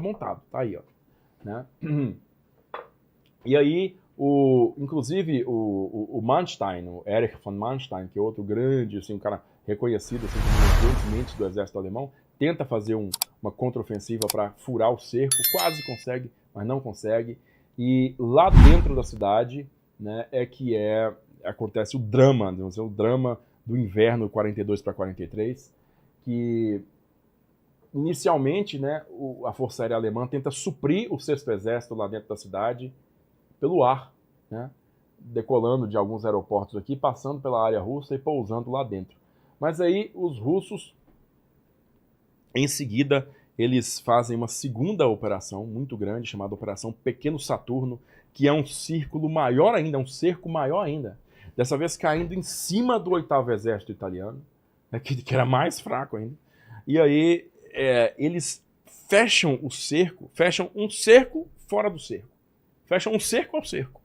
montado, tá aí, ó, né? E aí, inclusive, o Manstein, o Erich von Manstein, que é outro grande, assim, um cara reconhecido assim, como um dos grandes mentes do exército alemão, tenta fazer uma contraofensiva para furar o cerco, quase consegue, mas não consegue. E lá dentro da cidade, né, acontece o drama, vamos dizer, o drama do inverno 42 para 43, que inicialmente, né, a Força Aérea Alemã tenta suprir o 6º Exército lá dentro da cidade pelo ar, né, decolando de alguns aeroportos aqui, passando pela área russa e pousando lá dentro. Mas aí os russos, em seguida, eles fazem uma segunda operação muito grande, chamada Operação Pequeno Saturno, que é um círculo maior ainda, um cerco maior ainda, dessa vez caindo em cima do 8º Exército Italiano, né, que era mais fraco ainda. E aí eles fecham o cerco, fecham um cerco fora do cerco. Fecham um cerco ao cerco.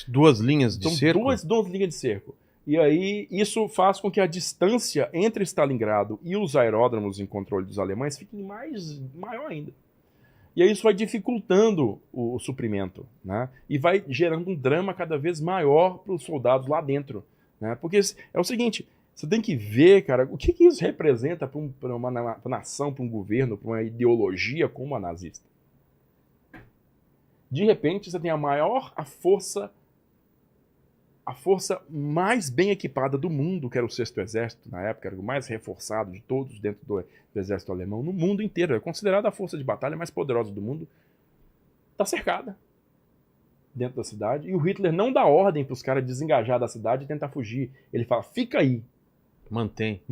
2 linhas de cerco? Duas linhas de cerco. E aí isso faz com que a distância entre Stalingrado e os aeródromos em controle dos alemães fique maior ainda. E aí isso vai dificultando o suprimento, né? E vai gerando um drama cada vez maior para os soldados lá dentro, né? Porque é o seguinte, você tem que ver, cara, o que isso representa para uma nação, para um governo, para uma ideologia como a nazista. De repente, você tem a força mais bem equipada do mundo, que era o 6º Exército, na época, era o mais reforçado de todos dentro do Exército Alemão, no mundo inteiro. É considerada a força de batalha mais poderosa do mundo. Está cercada dentro da cidade. E o Hitler não dá ordem para os caras desengajar da cidade e tentar fugir. Ele fala, fica aí. Mantém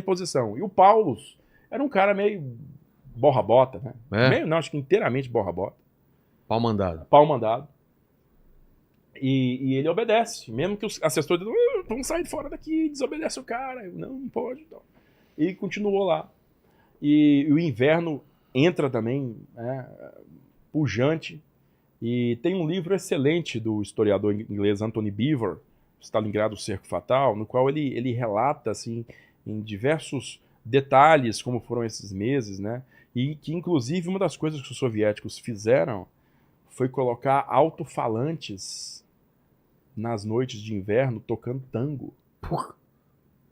Posição. E o Paulus era um cara meio borra-bota, né? Meio não, acho que inteiramente borra-bota. Pau mandado. E ele obedece, mesmo que os assessores vão sair fora daqui, desobedece o cara, não pode. Então. E continuou lá. E o inverno entra também, né, pujante. E tem um livro excelente do historiador inglês Anthony Beevor, Stalingrado, o Cerco Fatal, no qual ele relata assim, em diversos detalhes como foram esses meses, né? E que, inclusive, uma das coisas que os soviéticos fizeram foi colocar alto-falantes nas noites de inverno tocando tango. Porra.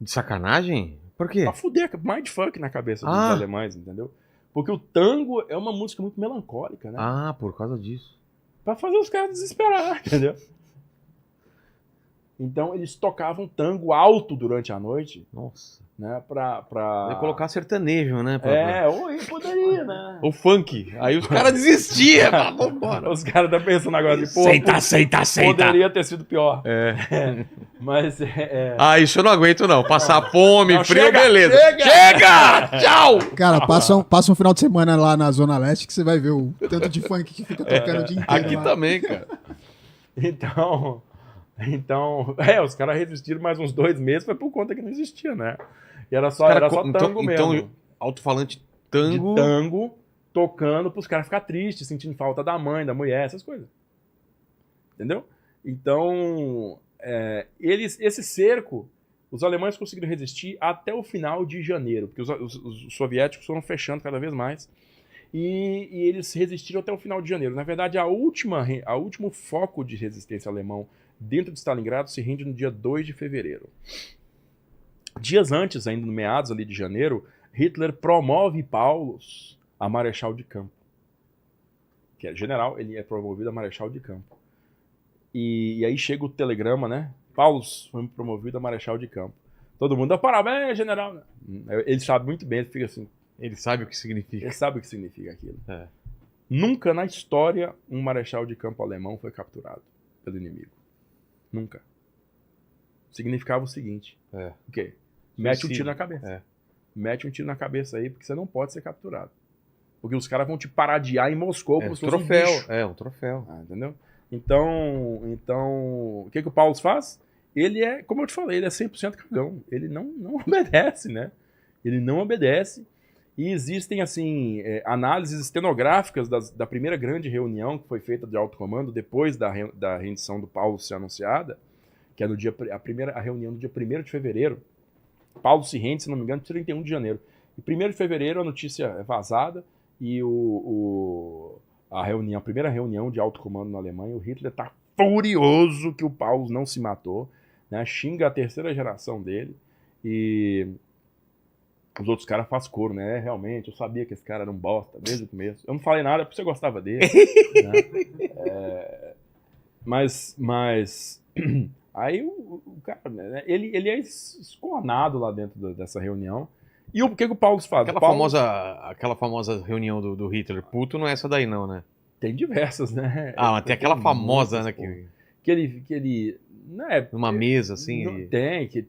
De sacanagem? Por quê? Pra fuder, mindfuck na cabeça dos alemães, entendeu? Porque o tango é uma música muito melancólica, né? Ah, por causa disso. Pra fazer os caras desesperar, entendeu? Então eles tocavam tango alto durante a noite. Nossa. Né, Ia colocar sertanejo, né? Poderia, né? O funk. Aí os caras desistiam. Vambora. Os caras estão pensando agora de Aceita. Poderia ter sido pior. Mas isso eu não aguento, não. Passar fome, frio, chega, beleza. Chega! Tchau! Cara, passa um final de semana lá na Zona Leste que você vai ver o tanto de funk que fica tocando o dia inteiro. Aqui lá. também, cara. Então, os caras resistiram mais uns 2 meses, foi por conta que não existia, né? E era só tango mesmo. Então, alto-falante tango... De tango, tocando pros caras ficar tristes, sentindo falta da mãe, da mulher, essas coisas. Entendeu? Então, esse cerco, os alemães conseguiram resistir até o final de janeiro, porque os soviéticos foram fechando cada vez mais, e eles resistiram até o final de janeiro. Na verdade, a último foco de resistência alemão dentro de Stalingrado se rende no dia 2 de fevereiro. Dias antes, ainda no meados ali de janeiro, Hitler promove Paulus a marechal de campo. Que é general, ele é promovido a marechal de campo. E aí chega o telegrama, né? Paulus foi promovido a marechal de campo. Todo mundo dá parabéns, general. Ele sabe muito bem, ele fica assim. Ele sabe o que significa. Ele sabe o que significa aquilo. Nunca na história um marechal de campo alemão foi capturado pelo inimigo. Nunca. Significava o seguinte. O quê? Mete um tiro na cabeça. Mete um tiro na cabeça aí, porque você não pode ser capturado. Porque os caras vão te paradiar em Moscou como se fosse um bicho. Um troféu. Entendeu? Então, o que o Paulus faz? Ele é, como eu te falei, ele é 100% cagão. Ele não obedece, né? Ele não obedece. E existem, assim, análises estenográficas da primeira grande reunião que foi feita de alto comando depois da rendição do Paulus ser anunciada, que é a reunião do dia 1º de fevereiro. Paulo se rende, se não me engano, 31 de janeiro. E 1º de fevereiro a notícia é vazada e a primeira reunião de alto comando na Alemanha, o Hitler está furioso que o Paulus não se matou, né? Xinga a terceira geração dele e os outros caras fazem coro, né? Realmente, eu sabia que esse cara era um bosta desde o começo. Eu não falei nada porque você gostava dele. Né? Mas aí o cara, né? ele é escornado lá dentro dessa reunião. E o que o Paulus faz? Aquela famosa reunião do Hitler puto não é essa daí não, né? Tem diversas, né? Mas tem aquela famosa, né? Que ele né, numa mesa, assim.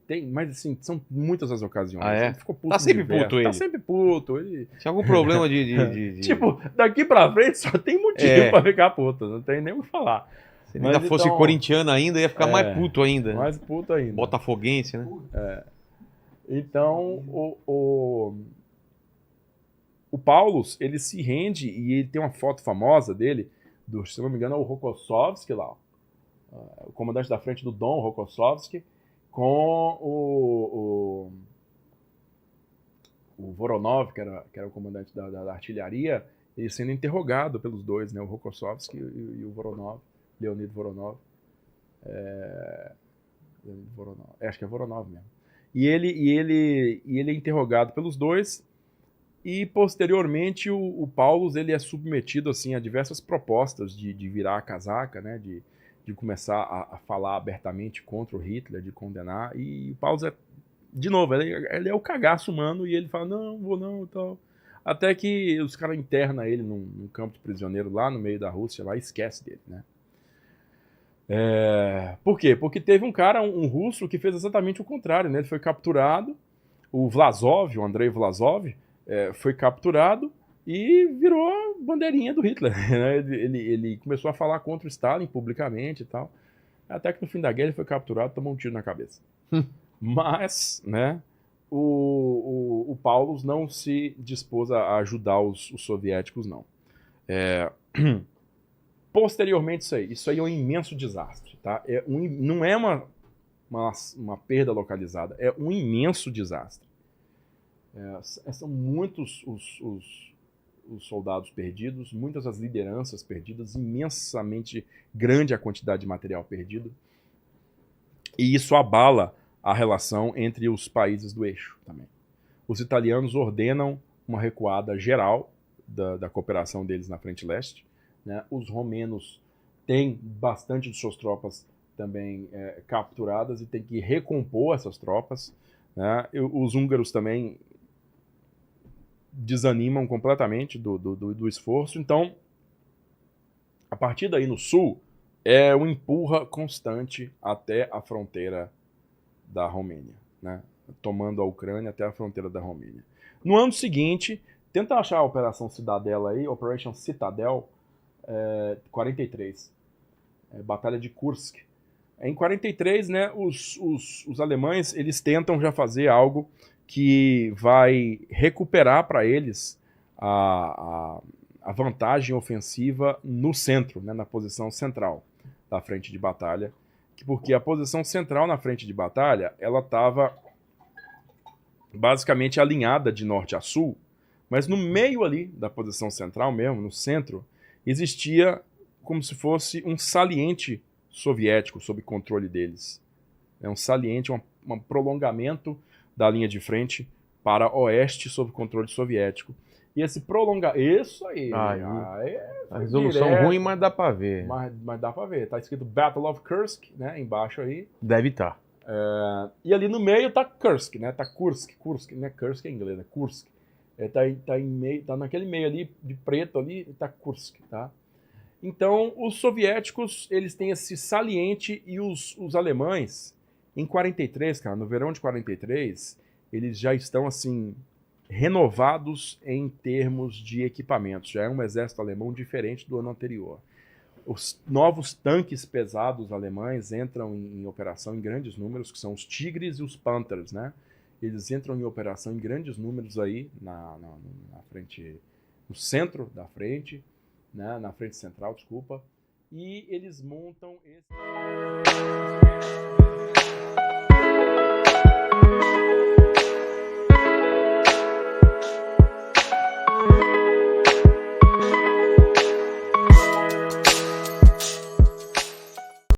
Tem, mas assim, são muitas as ocasiões. Ah, é? Ele ficou puto Tá sempre puto ele. Tá sempre puto. Ele... Tinha algum problema de... Tipo, daqui pra frente só tem motivo pra ficar puto, não tem nem o que falar. Se ele ainda fosse corintiano ainda, ia ficar mais puto ainda. Mais puto ainda. Botafoguense, né? Então, o Paulus, ele se rende e ele tem uma foto famosa dele, se não me engano, é o Rokossovski lá, o comandante da frente do Dom Rokossovski, com o Voronov, que era o comandante da artilharia, ele sendo interrogado pelos dois, né, o Rokossovski e o Voronov, Leonid Voronov. Acho que é Voronov mesmo. E ele é interrogado pelos dois e, posteriormente, o Paulus ele é submetido assim, a diversas propostas de virar a casaca, né, de começar a falar abertamente contra o Hitler, de condenar. E o Paulus de novo, ele é o cagaço humano e ele fala, não, vou não, e tal. Até que os caras internam ele num campo de prisioneiro lá no meio da Rússia, lá, e esquece dele, né. Por quê? Porque teve um cara, um russo, que fez exatamente o contrário, né? Ele foi capturado, o Andrei Vlasov, foi capturado e virou bandeirinha do Hitler. Né? Ele começou a falar contra o Stalin publicamente e tal. Até que no fim da guerra ele foi capturado e tomou um tiro na cabeça. Mas, né, o Paulus não se dispôs a ajudar os soviéticos, não. Posteriormente isso aí é um imenso desastre, tá? Não é uma perda localizada, é um imenso desastre. São muitos os soldados perdidos, muitas as lideranças perdidas, imensamente grande a quantidade de material perdido, e isso abala a relação entre os países do eixo também. Os italianos ordenam uma recuada geral da cooperação deles na frente leste, né? Os romenos têm bastante de suas tropas também capturadas e tem que recompor essas tropas, né? Os húngaros também desanimam completamente do esforço. Então, a partir daí no sul, é um empurra constante até a fronteira da Romênia, né? Tomando a Ucrânia até a fronteira da Romênia. No ano seguinte, tenta achar a Operação Cidadela aí, Operation Citadel, 43, Batalha de Kursk. Em 43, né, os alemães eles tentam já fazer algo que vai recuperar para eles a vantagem ofensiva no centro, né, na posição central da frente de batalha, porque a posição central na frente de batalha ela estava basicamente alinhada de norte a sul, mas no meio ali da posição central mesmo, no centro, existia como se fosse um saliente soviético sob controle deles. É um saliente, um prolongamento da linha de frente para oeste sob controle soviético. E esse prolongamento... Isso aí! A resolução direto, ruim, mas dá para ver. Mas dá para ver. Tá escrito Battle of Kursk, né, embaixo aí. Deve estar. E ali no meio tá Kursk, né? Tá Kursk, né? Kursk é em inglês, né? Kursk. Tá naquele meio ali, de preto ali, tá Kursk, tá? Então, os soviéticos, eles têm esse saliente e os alemães, em 43, cara, no verão de 43, eles já estão, assim, renovados em termos de equipamentos. Já é um exército alemão diferente do ano anterior. Os novos tanques pesados alemães entram em operação em grandes números, que são os Tigres e os Panthers, né? Eles entram em operação em grandes números aí na frente, no centro da frente, né? Na frente central, desculpa, e eles montam esse...